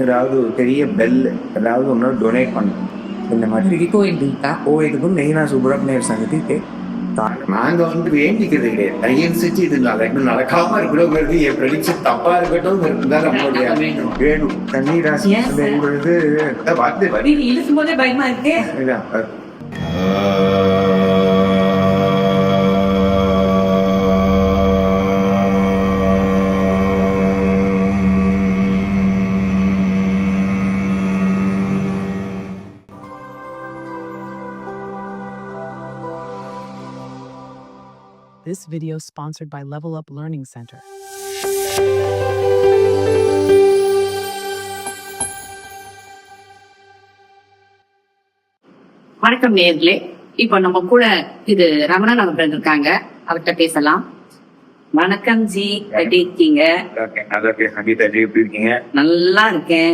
ஏதாவது ஒரு பெரிய பெல் ஏதாவது ஒன்று டொனேட் பண்ணணும். இந்த மாதிரி கோயிலுக்கும் மெயினாக சுப்பிரமணியர் சங்கத்துக்கு நாங்க வந்து வேண்டிக்கிறது கிடையாது. தயவு செஞ்சு இது நடக்காம இருக்கணும், என் பிரடிக்ஷன் தப்பா இருக்கட்டும் இருந்தாலும் நம்மளுடைய வேணும். தண்ணி ராசி இழுக்கும் போதே பயமா இருக்கு. This video sponsored by Level Up Learning Center. வணக்கம் நேயர்களே, இப்போ நம்ம கூட இது ரமணன் அவர்கள் இருக்காங்க, அவர்கிட்ட பேசலாம். வணக்கம் ஜி, எப்படி இருக்கீங்க? நல்லா இருக்கேன்.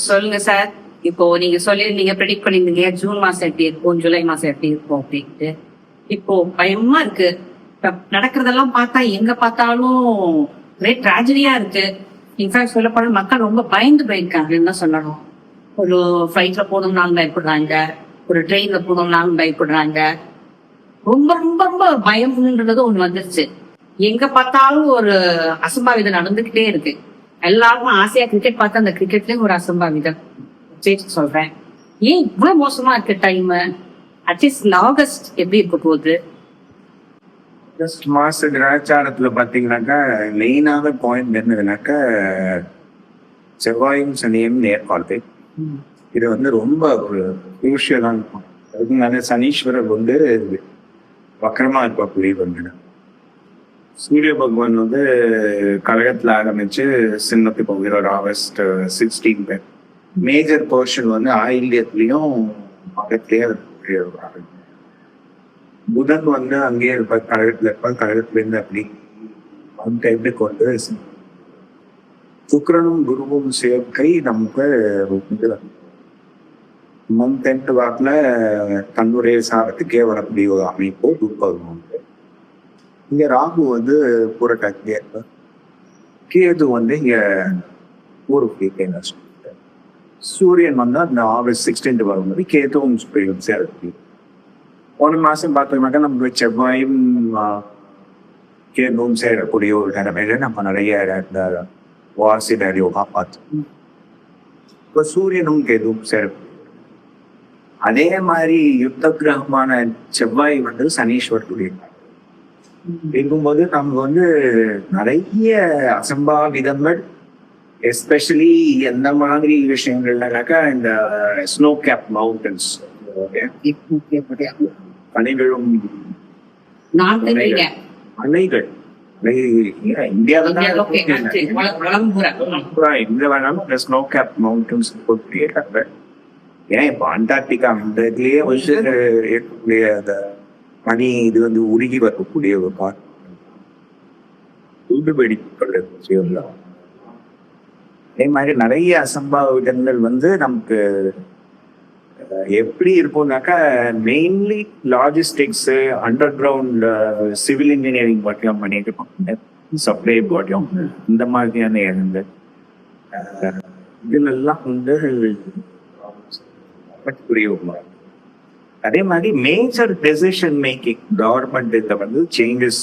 சொல்லுங்க சார், இப்போ நீங்க சொல்லிருந்தீங்க, ப்ரெடிக்ட் பண்ணிருந்தீங்க ஜூன் மாசம் எப்படி இருக்கும், ஜூலை மாசம் எப்படி இருக்கும் அப்படின்ட்டு. இப்போ பயமா இருக்கு. நடக்கிறதெல்லாம் பார்த்தா எங்க பார்த்தாலும் ஒரே ட்ராஜடியா இருக்கு. இன்ஃபேக்ட் சொல்ல போனா மக்கள் ரொம்ப பயந்து போயிருக்காங்கன்னு தான் சொல்லணும். ஒரு ஃபிளைட்ல போகணும்னாலும் பயப்படுறாங்க, ஒரு ட்ரெயின்ல போகணும்னாலும் பயப்படுறாங்க. ரொம்ப ரொம்ப ரொம்ப பயம்ன்றது ஒண்ணு வந்துருச்சு. எங்க பார்த்தாலும் ஒரு அசம்பாவிதம் நடந்துகிட்டே இருக்கு. எல்லாருக்கும் ஆசையா கிரிக்கெட் பார்த்தா அந்த கிரிக்கெட்லயும் ஒரு அசம்பாவிதம் சொல்றேன். ஏன் இவ்வளவு மோசமா இருக்கு டைம்? அட்லீஸ்ட் ஆகஸ்ட் எப்படி இருக்க போகுது? ஆகஸ்ட் மாச கிரகச்சாரத்துல பாத்தீங்கன்னாக்கா மெயினான பாயிண்ட் என்னதுனாக்கா செவ்வாயும் சனியும் நேர்காலத்தை. இது வந்து ரொம்ப ஒரு குரூஷியலான இருக்கும். அதுக்கு சனீஸ்வரர் வந்து வக்கரமா இருப்பாக்குரிய வந்து சூரிய பகவான் வந்து கழகத்துல ஆரம்பிச்சு சின்னத்துக்கு போகிற ஆகஸ்ட் 16 மேஜர் போர்ஷன் வந்து ஆயில்யத்துலயும் பக்கத்திலேயே இருக்கக்கூடிய புதன் வந்து அங்கேயே இருப்பார், கழகத்துல இருப்பார். கழகத்துல இருந்து அப்படி அந்த எப்படி கொண்டு சுக்கிரனும் குருவும் சேர்க்கை நமக்கு மந்த் எண்ட் வாக்குல தன்னுடைய சாரத்துக்கே வரக்கூடிய ஒரு அமைப்போ துர்பகம். இங்க ராகு வந்து புரட்டாக்கியே இருப்பார், கேது வந்து இங்க ஊருக்கு சூரியன் வந்து அந்த ஆகஸ்ட் 16 வரும்போது கேதுவும் சூரியனும் சேர்த்து போன மாசம் பார்த்தோம்னாக்கா நமக்கு செவ்வாயும் கேதுவும் சேரக்கூடிய ஒரு நிலைமையில நம்ம நிறைய இந்த வாசியோகா பார்த்தோம். இப்போ சூரியனும் கேதுவும் சேரக்கூடிய அதே மாதிரி யுத்த கிரகமான செவ்வாய் வந்து சனீஸ்வரத்துடைய இருக்கும்போது நமக்கு வந்து நிறைய அசம்பாவிதங்கள், எஸ்பெஷலி எந்த மாதிரி விஷயங்கள்னாக்கா இந்த ஸ்னோ கேப் மவுண்டன்ஸ், பனைகளும் அணைகள் இந்தியாவில் எங்க வேணாலும் ஸ்னோ கேப் மவுண்டன்ஸ் போட்டிருக்காங்க. ஏன் இப்போ அண்டார்டிகா அந்த இதுலயே வந்து இருக்கக்கூடிய அந்த பனி இது வந்து உருகி வரக்கூடிய ஒரு வெடிப்பது. அதே மாதிரி நிறைய அசம்பாவிதங்கள் வந்து நமக்கு எப்படி இருக்கும்னாக்கா mainly logistics, under ground civil engineering பாட்டியும் பண்ணிட்டு இருப்பாங்க, சப்ளை பாட்டியும் இந்த மாதிரியான இடங்கள் இதுலெல்லாம் வந்து அதே மாதிரி மேஜர் டெசிஷன் மேக்கிங் கவர்மெண்ட் இதை வந்து சேஞ்சஸ்,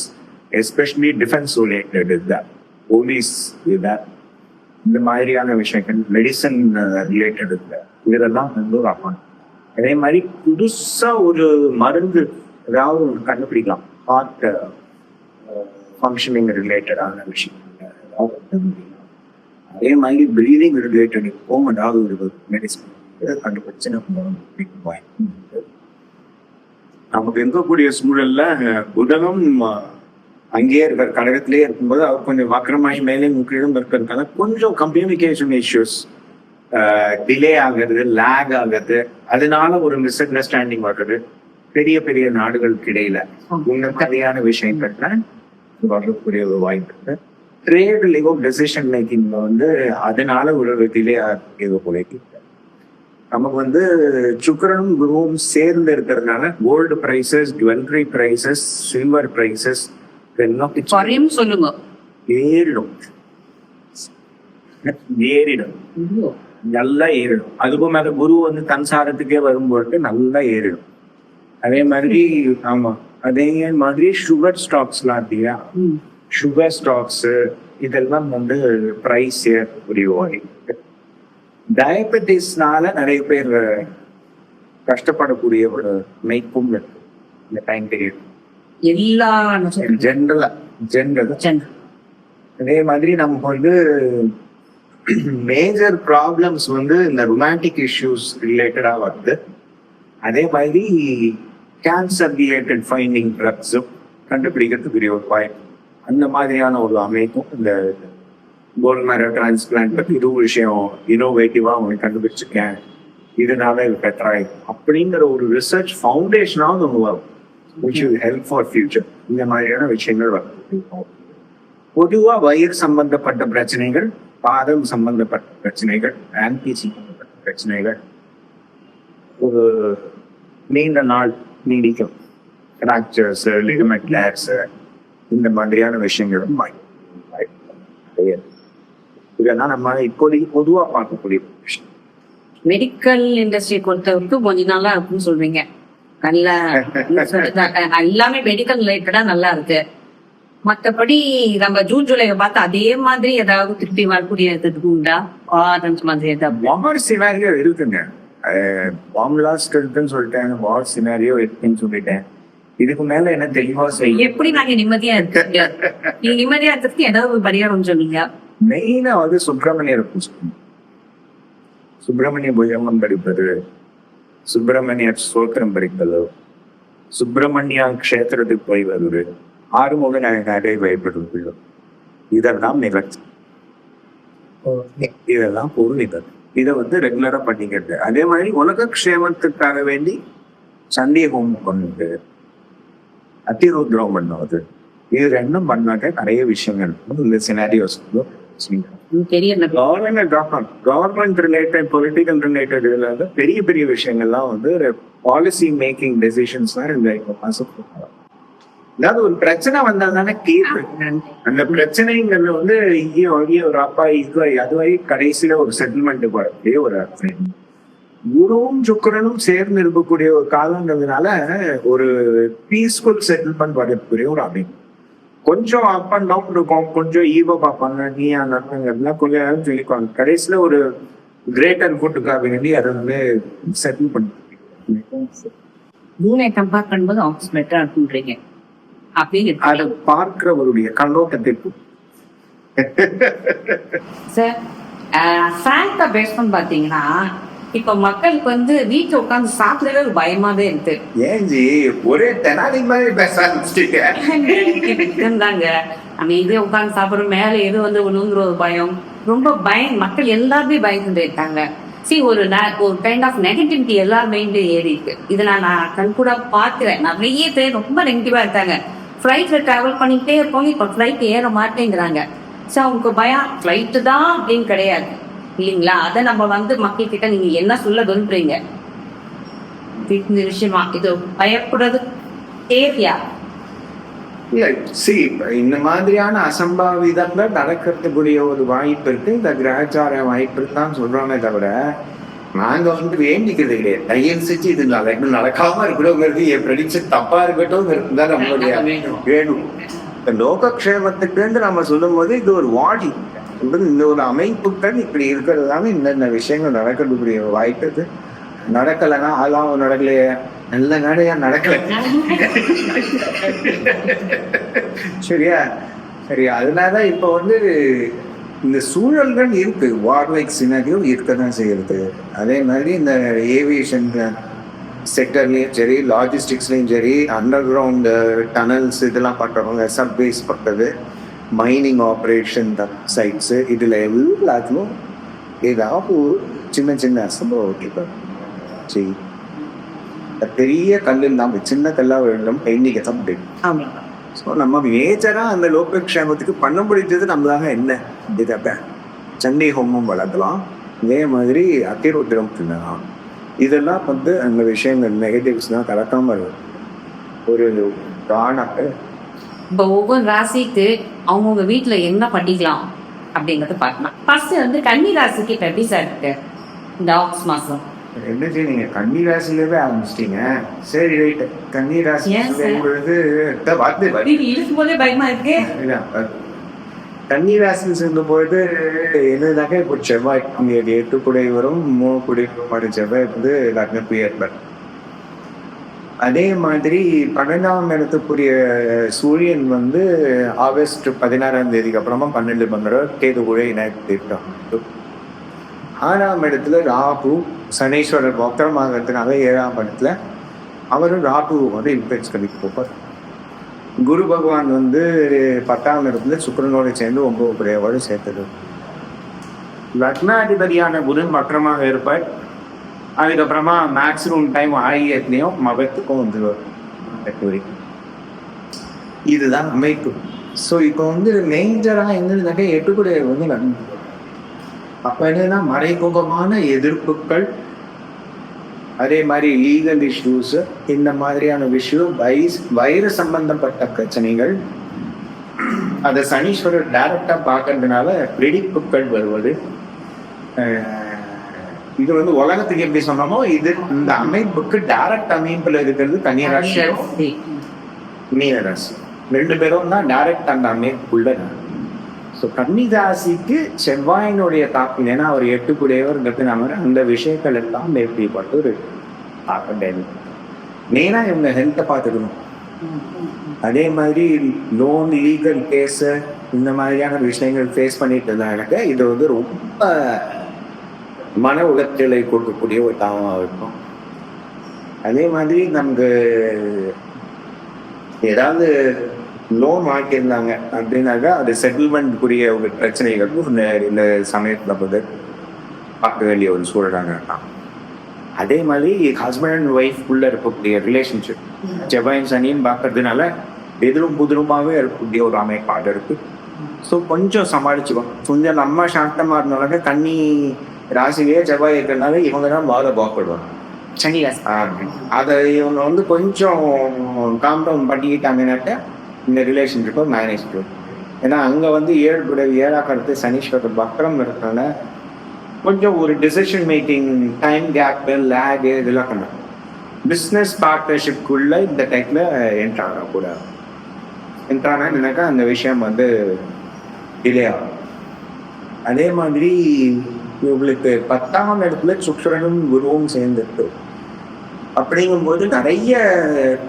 எஸ்பெஷலி டிஃபென்ஸ் ஓரியன்டட் இதுதான், போலீஸ் இதுதான், இந்த மாதிரியான விஷயங்கள், மெடிசன் ரிலேட்டட் இதெல்லாம் வந்து ஆகணும். அதே மாதிரி புதுசா ஒரு மருந்து ஏதாவது ஒன்று கண்டுபிடிக்கலாம், ஹார்ட் ஃபங்க்ஷனிங் ரிலேட்டடான விஷயம். அதே மாதிரி பிரீதிங் ரிலேட்டட் இப்போவும் ஏதாவது ஒரு மெடிசன் கண்டுபிடிச்சு நமக்கு இருக்கக்கூடிய சூழல்ல புதனும் அங்கேயே இருக்கிற கழகத்திலேயே இருக்கும்போது அவர் கொஞ்சம் வக்கரமாகி மேலே முக்கியம் இருக்கிறதுனால கொஞ்சம் கம்யூனிகேஷன் இஷ்யூஸ் டிலே ஆகிறது, லேக் ஆகிறது, அதனால ஒரு மிஸ் அண்டர்ஸ்டாண்டிங் வர்றது பெரிய பெரிய நாடுகளுக்கு இடையில இந்த மாதிரியான விஷயங்கள்ல வரக்கூடிய ஒரு வாய்ப்பு இருக்கு. ட்ரேட்லயும் டெசிஷன் மேக்கிங்ல வந்து அதனால ஒரு டிலே ஆகிறது போல. நமக்கு வந்து சுக்கிரனும் குருவும் சேர்ந்து இருக்கிறதுனால gold prices, jewellery prices, silver prices சொல்லுங்க ஏறும். ஏறிடும், நல்லா ஏறிடும். அதுக்கும் மேல குரு வந்து தன்சாரத்துக்கே வரும்பொழுது நல்லா ஏறிடும். அதே மாதிரி ஆமா, அதே மாதிரி சுகர் ஸ்டாக்ஸ்லாம் இல்லையா, சுகர் ஸ்டாக்ஸ் இதெல்லாம் வந்து பிரைஸ் ஏறக்கூடிய வாய்ப்பு. டயபெட்டிஸ்னால நிறைய பேர் கஷ்டப்படக்கூடிய ஒரு மெய்ப்பும் இருக்கு இந்த டைம் பீரியட். எல்லா ஜென்ரலா அதே மாதிரி நமக்கு வந்து மேஜர் ப்ராப்ளம்ஸ் வந்து இந்த ரொமான்டிக் இஷ்யூஸ் ரிலேட்டடா வருது. அதே மாதிரி கேன்சர் ரிலேட்டட் ஃபைண்டிங் ட்ரக்ஸும் கண்டுபிடிக்கிறதுக்குரிய ஒரு வாய்ப்பு. அந்த மாதிரியான ஒரு அமைப்பும் இந்த போன் மேரோ டிரான்ஸ்பிளான்ட் பத்தி இது ஒரு விஷயம் இனோவேட்டிவா அவங்க கண்டுபிடிச்சிருக்கேன், இதனால இது பெட்டராயிடும் அப்படிங்கிற ஒரு ரிசர்ச் ஃபவுண்டேஷனாவது ஒன்று வரும், which will help for future. இந்த மாதிரியான விஷயங்கள் வரும். பொதுவா வயிறு சம்பந்தப்பட்ட பிரச்சனைகள், பாதம் சம்பந்தப்பட்ட பிரச்சனைகள், ஆன்டி சம்பந்தப்பட்ட பிரச்சனைகள் ஒரு நீண்ட நாள் நீடிக்கும். ஃப்ராக்சர்ஸ், லிகமெண்ட் லேப்ஸ், இந்த மாதிரியான விஷயங்களும் இதெல்லாம் நம்ம இப்போதைக்கு பொதுவா பார்க்கக்கூடிய விஷயம். மெடிக்கல் இண்டஸ்ட்ரி பொறுத்தவரைக்கும் கொஞ்ச நாளா இருக்குன்னு சொல்றீங்க. நல்லா எல்லாமே மெடிக்கல் ரிலேட்டடா நல்லா இருக்கு. மத்தபடி நம்ம ஜூன் ஜூலையை பார்த்து அதே மாதிரி ஏதாவது திருப்பி வரக்கூடியது உண்டா? ஆரஞ்சு மாதிரி ஏதாவது வார் சினாரியோ இருக்குங்க. பாம்லாஸ்ட் இருக்குன்னு சொல்லிட்டேன், வார் சினாரியோ இருக்குன்னு சொல்லிட்டேன். இதுக்கு மேல என்ன தெளிவா செய்ய எப்படி நாங்க நிம்மதியா இருக்கு? நீங்க நிம்மதியா இருக்கிறதுக்கு ஏதாவது ஒரு பரிகாரம் சொல்லுங்க. மெயினா வந்து சுப்பிரமணியர் சுப்பிரமணிய புஜங்கம் படிப்பது, சுப்பிரமணிய சோத்திரம் படிப்பது, சுப்பிரமணியா கஷேத்திரத்துக்கு போய் வருவது, ஆறுமுக நாயகரை வழிபடுவது, இதெல்லாம் நிகழ்ச்சி. இதெல்லாம் ஒரு நிகழ்ச்சி. இதை வந்து ரெகுலரா பண்ணிக்கிறது. அதே மாதிரி உலக க்ஷேமத்துக்காக வேண்டி சந்திய ஹோமம் பண்ணுது, அத்திருத்ரம் பண்ணுவது, இது ரெண்டும் பண்ணாக்க நிறைய விஷயங்கள் இந்த scenarios government related, political related இதுல வந்து பெரிய பெரிய விஷயங்கள்லாம் வந்து பாலிசி மேக்கிங் டெசிஷன்ஸ் தான் இந்த மாசம். அதாவது ஒரு பிரச்சனை வந்தா தானே தீர்வு. அந்த பிரச்சனைங்கிறது வந்து இங்கேயும் அங்கேயும் ஒரு அப்பா இது அதுவாகி கடைசியில ஒரு செட்டில்மெண்ட்டுக்கு வரக்கூடிய ஒரு குருவும் சுக்கிரனும் சேர்ந்து இருக்கக்கூடிய ஒரு காலங்கிறதுனால ஒரு பீஸ்ஃபுல் செட்டில்மெண்ட் வரக்கூடிய ஒரு அமைப்பு. கொஞ்சம் அப் அண்ட் டவுன் இருக்கும், கொஞ்சம் ஈவோ பார்ப்பாங்க, நீ நடங்கிறதுலாம் கொஞ்சம் நேரம் சொல்லிக்குவாங்க. கடைசியில ஒரு கிரேட்டர் குட்டுக்காக வேண்டி அதை வந்து செட்டில் பண்ணி ஜூனை கம்பேர் பண்ணும்போது ஆஃபீஸ் பெட்டரா இருக்குன்றீங்க. அப்படின்னு அதை பார்க்கிறவருடைய கண்ணோட்டத்திற்கு சார் ஃபேக்டா பேஸ் பண்ணி பாத்தீங்கன்னா இப்ப மக்களுக்கு வந்து வீட்டுல உட்காந்து சாப்பிடவே ஒரு பயமாவே இருக்கு. ஏஞ்சி ஒரே தெனாலி மாதிரி பேச ஆரம்பிச்சிட்டீங்க. நம்ம இதே உட்காந்து சாப்பிடுறோம், மேல எது வந்து ஒண்ணுங்கிற ஒரு பயம், ரொம்ப பயம். மக்கள் எல்லாருமே பயந்துட்டு இருக்காங்க. ஒரு கைண்ட் ஆஃப் நெகட்டிவிட்டி எல்லார் மைண்ட்ல ஏறி இருக்கு. இதை நான் கண்கூட பாக்குறேன். நிறைய பேர் ரொம்ப நெகட்டிவா இருக்காங்க. ஃபிளைட்ல டிராவல் பண்ணிக்கிட்டே இருப்போங்க, இப்ப ஃபிளைட் ஏற மாட்டேங்கிறாங்க. அவங்களுக்கு பயம் ஃபிளைட்டு தான் அப்படின்னு கிடையாது இல்லைங்களா? அதை நம்ம வந்து மக்கள் கிட்ட நீங்க என்ன சொல்ல விரும்புறீங்க இந்த விஷயமா? இது பயப்படுறது தேவையா? இல்ல இந்த மாதிரியான அசம்பாவிதங்கள் நடக்கிறதுக்குரிய ஒரு வாய்ப்பு இருக்கு. இந்த கிரகச்சார வாய்ப்பு தான் சொல்றானே தவிர நாங்க வந்து வேண்டிக்கிறது கிடையாது. தயவு செஞ்சு இது நடக்காம இருக்கணுங்கிறது என் ப்ரெடிக்ஷன் தப்பா இருக்கட்டும் தான் நம்மளுடைய வேணும். இந்த லோகக்ஷேமத்துக்கு நம்ம சொல்லும் போது இது ஒரு வாடி, இந்த ஒரு அமைப்புகள் இப்படி இருக்கிறதுனால இந்த விஷயங்கள் நடக்கிறதுக்குரிய வாய்ப்பு இருக்கு. நடக்கலைன்னா அதான் நடக்கலையே, நல்ல நடையா நடக்கல சரியா சரியா. அதனால இப்ப வந்து இந்த சூழல்கள் இருக்கு, வார்லைக் சினாரியோ இருக்கதான் செய்யறது. அதே மாதிரி இந்த ஏவியேஷன் செக்டர்லயும் சரி, லாஜிஸ்டிக்ஸ்லயும் சரி, அண்டர் கிரவுண்ட் டனல்ஸ் இதெல்லாம் பண்றவங்க, சப்வேஸ் பண்றது, மைனிங் ஆப்ரேஷன் சைட்ஸ், இதுல எல்லாத்துக்கும் ஏதாவது சின்ன சின்ன அசம்பவம் சரி. பெரிய கல் இல்லாம சின்ன கல்லா வேண்டும் எண்ணிக்கை தான் முடியும். ஸோ நம்ம மேஜரா அந்த லோகக்ஷேமத்துக்கு பண்ண முடிஞ்சது நம்மளாக என்ன இதை சண்டை ஹோமம் வளர்க்கலாம், இதே மாதிரி அத்திருத்திரம் பண்ணலாம். இதெல்லாம் வந்து அந்த விஷயங்கள் நெகட்டிவ்ஸ் தான் கலக்காம இருக்கும். ஒரு இப்போ ஒவ்வொரு ராசிக்கு அவங்கவுங்க வீட்டுல என்ன பண்ணிக்கலாம் அப்படிங்கறது பார்க்கலாம். ஃபர்ஸ்ட் வந்து கன்னி ராசிக்கு இப்ப எப்படி சார் இருக்கு இந்த ஆகஸ்ட் மாசம்? என்னச்சு நீங்க கன்னி ராசிலேயே ஆரம்பிச்சிட்டீங்க. சரி ரைட். கன்னி ராசி ஏன் sir? பொழுது நீங்க இருக்கும் போதே பயமா இருக்கு. கன்னி ராசி சேர்ந்த பொழுது என்னதாக்க இப்போ செவ்வாய் 8 குடைவரும் 3 குடைவரும் செவ்வாய் வந்து லக்னப்பு ஏற்படும். அதே மாதிரி 12ஆம் இடத்துக்குரிய சூரியன் வந்து ஆகஸ்ட் 16ஆம் தேதிக்கு அப்புறமா 12 பங்குற கேது கூட இணைத்திருக்கான். 6ஆம் இடத்துல ராகு சனீஸ்வரர் வக்ரமாகறதுனால 7ஆம் இடத்துல அவரும் ராகு வந்து இன்ஃபுளுன்ஸ் பண்ணி போப்பார். குரு பகவான் வந்து 10ஆம் இடத்துல சுக்கிரனோடு சேர்ந்து 9 குடையோடு சேர்த்தது. லக்னாதிபதியான புதன் வக்ரமாக இருப்பார். அதுக்கப்புறமா மேக்ஸிமம் டைம் ஆகியத்துலையும் மகத்துக்கும் வந்துடுவார். இதுதான் அமைப்பு. ஸோ இப்போ வந்து மேஜராக என்னதுனாக்கா 8 குடையர் வந்து நடந்து அப்போ என்னன்னா மறைமுகமான எதிர்ப்புகள், அதே மாதிரி லீகல் இஷ்யூஸ், இந்த மாதிரியான விஷயம், வயிறு சம்பந்தப்பட்ட பிரச்சனைகள், அதை சனீஸ்வரர் டைரக்டா பார்க்கறதுனால வெடிப்புகள் வருவது. இது வந்து உலகத்துக்கு எப்படி சொன்னோமோ இது இந்த அமைப்புக்கு டைரக்ட் அமைப்புல இருக்கிறது கன்னிராசி, மீனராசி 2 பேரும் தான் டைரக்ட் அந்த அமைப்புக்குள்ள. ஸோ கன்னிராசிக்கு செவ்வாயினுடைய தாக்கம், ஏன்னா அவர் 8 குடையவர்ங்கிறதுனால அந்த விஷயங்கள் எல்லாம் எப்படிப்பட்டு ஒரு தாக்கம் தேவை. மெயினா இவங்க ஹெல்த்தை பார்த்துக்கணும். அதே மாதிரி லோன், லீகல் கேஸ், இந்த மாதிரியான விஷயங்கள் ஃபேஸ் பண்ணிட்டு இருந்தாங்க. இது வந்து ரொம்ப மன உளைச்சலை கொடுக்கக்கூடிய ஒரு தாக்கமாக இருக்கும். அதே மாதிரி நமக்கு ஏதாவது லோன் வாங்கியிருந்தாங்க அப்படின்னாக்கா அது செட்டில்மெண்ட்க்குரிய ஒரு பிரச்சனைகள் இந்த சமயத்தில் வந்து பார்க்க வேண்டிய ஒரு சூழலாக இருக்கான். அதே மாதிரி ஹஸ்பண்ட் அண்ட் ஒய்ஃப்குள்ள இருக்கக்கூடிய ரிலேஷன்ஷிப் செவ்வாயும் சனியும் பார்க்கறதுனால எதிரும் புதிருமாவே இருக்கக்கூடிய ஒரு அமைப்பாக இருக்கு. ஸோ கொஞ்சம் சமாளிச்சுக்கோம். கொஞ்சம் நம்ம சாந்தமாக இருந்தாலும் கன்னி ராசிலேயே செவ்வாய் இருக்கிறதுனால இவங்க தான் வாழ பாக்கப்படுவாங்க. சனி ராசி அதை இவங்க வந்து கொஞ்சம் காம்டவுன் பண்ணிக்கிட்டாங்கன்னாக்க இந்த ரிலேஷன்ஷிப்பை மேனேஜ் பண்ணும். ஏன்னா அங்கே வந்து 7 கடத்து சனீஸ்வரர் வக்ரம் இருக்கிறனால கொஞ்சம் ஒரு decision making time gap, lag இதெல்லாம் பண்ணும். பிஸ்னஸ் பார்ட்னர்ஷிப்குள்ள இந்த டைப்ல என்ட்ராகக்கூடாது. என்ட்ரானாக்கா அந்த விஷயம் வந்து டிலே ஆகும். அதே மாதிரி இவங்களுக்கு 10ஆம் இடத்துல சுக்கிரனும் குருவும் சேர்ந்துருக்கு. அப்படிங்கும்போது நிறைய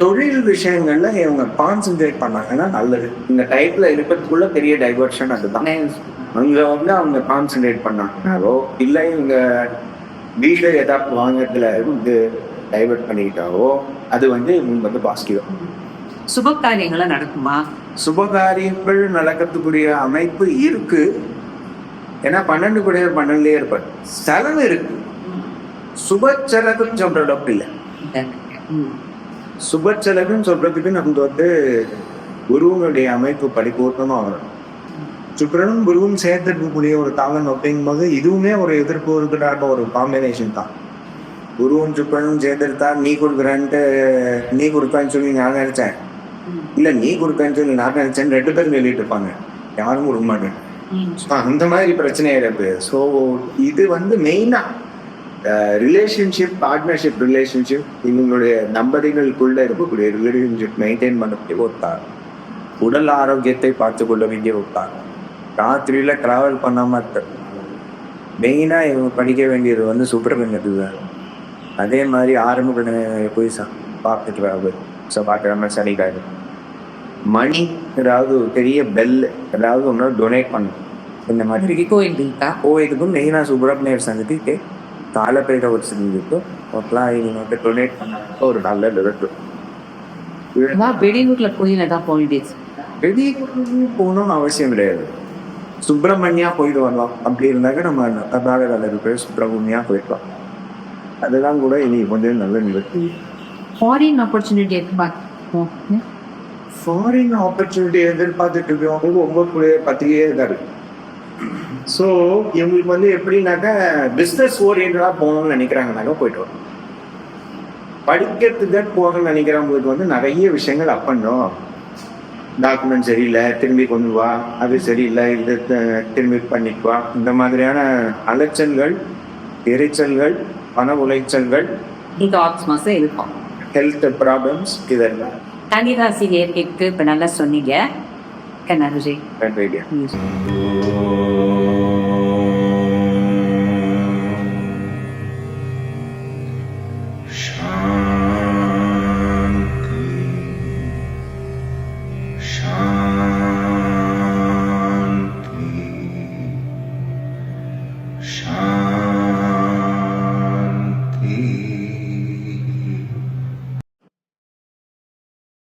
தொழில் விஷயங்கள்ல இவங்க கான்சென்ட்ரேட் பண்ணாங்கன்னா நல்லது. இந்த டைப்ல இருக்கிறதுக்குள்ள பெரிய டைவர்ஷன் அதுதான். அங்க வந்து அவங்க கான்சென்ட்ரேட் பண்ணாங்கனாலோ இல்லை இவங்க வீட்டில் ஏதாவது வாங்கறதுல வந்து டைவர்ட் பண்ணிக்கிட்டாவோ அது வந்து இவங்க வந்து பாசிட்டிவ். சுப காரியங்களை நடக்குமா? சுபகாரியங்கள் நடக்கிறதுக்குரிய அமைப்பு இருக்கு. ஏன்னா 12 குடையர் 12லயே இருப்பார். செலவு இருக்கு. சுப செலவுன்னு சொல்ற அளவுக்கு இல்லை. சுப செலவுன்னு சொல்றதுக்கு நமக்கு வந்து குருவனுடைய அமைப்பு பரிபூர்ணமா வரும். சுக்கிரனும் குருவும் சேர்த்துக்கூடிய ஒரு தாளம் அப்படிங்கும்போது இதுவுமே ஒரு எதிர்ப்பு இருக்கிற ஒரு காம்பினேஷன் தான். குருவும் சுக்கிரனும் சேர்ந்துருத்தா நீ கொடுக்குறேன்ட்டு நீ கொடுப்பேன்னு சொல்லி நான் நினைச்சேன், இல்ல நீ கொடுப்பேன்னு சொல்லி நான் நினைச்சேன்னு 2 பேரும் சொல்லிட்டு இருப்பாங்க. யாரும் கொடுக்க மாட்டேன். அந்த மாதிரி பிரச்சனை இருக்கு. ஸோ இது வந்து மெயினா ரிலேஷன்ஷிப், பார்ட்னர்ஷிப் ரிலேஷன்ஷிப், இவங்களுடைய தம்பதிகளுக்குள்ள இருக்கக்கூடிய ரிலேஷன்ஷிப் மெயின்டைன் பண்ணக்கூடிய ஒரு காரணம். உடல் ஆரோக்கியத்தை பார்த்து கொள்ள வேண்டிய ஒரு காரணம். ராத்திரியில டிராவல் பண்ணாம இருக்க. மெயினா இவங்க படிக்க வேண்டியது வந்து சுப்பிரமணியத்துக்கு தான். அதே மாதிரி ஆரம்ப போய் பார்த்துட்டு வராது. ஸோ பார்க்குற சனிக்காய் மணி ஏதாவது பெரிய பெல் ஏதாவது ஒன்று டொனேட் பண்ணும். இந்த மாதிரி கோயிலுக்கும் மெயினாக சுப்பிரமணியர் சங்கத்துக்கு காலப்பேர ஒரு செஞ்சுட்டு அப்பெல்லாம் இவங்க டொனேட் பண்ண ஒரு நல்ல லிரட்டு. வெளியூர்ல கோயில் தான் போயிடுச்சு. வெளியூர் போகணும்னு அவசியம் கிடையாது. சுப்பிரமணியா போயிட்டு வரலாம். அப்படி இருந்தாக்க நம்ம கர்நாடகாவில் இருக்கிற சுப்பிரமணியா போயிடலாம். அதுதான் கூட இனி கொஞ்சம் நல்ல நிகழ்ச்சி. ஃபாரின் ஆப்பர்ச்சுனிட்டி எதிர்பார்த்து ஃபாரின் ஆப்பர்ச்சுனிட்டி எதிர்பார்த்துட்டு இருக்கவங்க ரொம்ப பத்திரிகையே இருக்காரு. ஸோ இவங்களுக்கு வந்து எப்படின்னாக்கா பிஸ்னஸ் ஓரியன்டாக போகணும்னு நினைக்கிறாங்கனாக்கா போயிட்டு வரும். படிக்கிறதுக்கு போகணும்னு நினைக்கிறவங்களுக்கு வந்து நிறைய விஷயங்கள் அப் பண்ணும். டாக்குமெண்ட் சரியில்லை திரும்பி கொண்டு வா, அது சரியில்லை இது திரும்பி பண்ணிட்டு வா, இந்த மாதிரியான அலைச்சல்கள், எரிச்சல்கள், பண உளைச்சல்கள், இந்த ஆக்ஸ் மாசம் இருக்கும். ஹெல்த் ப்ராப்ளம்ஸ் இதெல்லாம். கன்னிராசி நேர்களுக்கு இப்ப நல்லா சொன்னீங்க. நன்றி. நன்றி.